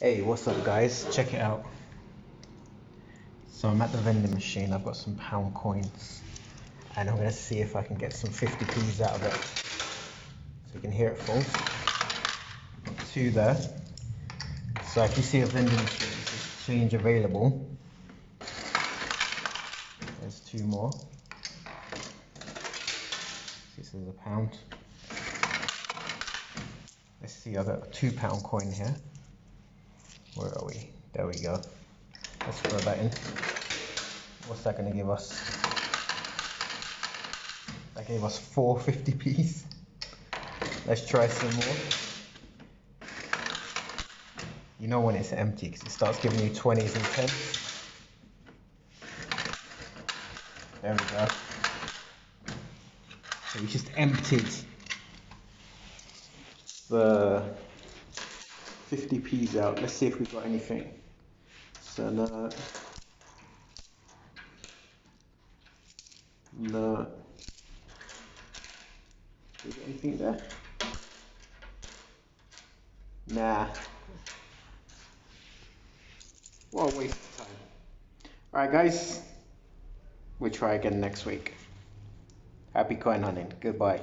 Hey, what's up guys? Check it out. So I'm at the vending machine, I've got some pound coins and I'm gonna see if I can get some 50p's out of it. So you can hear it fall. Two there. So if you see a vending machine, there's change available. There's two more. This is a pound. Let's see, I've got a £2 coin here. Where are we? There we go. Let's throw that in. What's that going to give us? That gave us 4 50p's. Let's try some more. You know when it's empty because it starts giving you 20s and 10s. There we go. So we just emptied the 50p's out. Let's see if we've got anything. So no. No. Do we get anything there? Nah. What a waste of time. Alright guys, we'll try again next week. Happy coin hunting. Goodbye.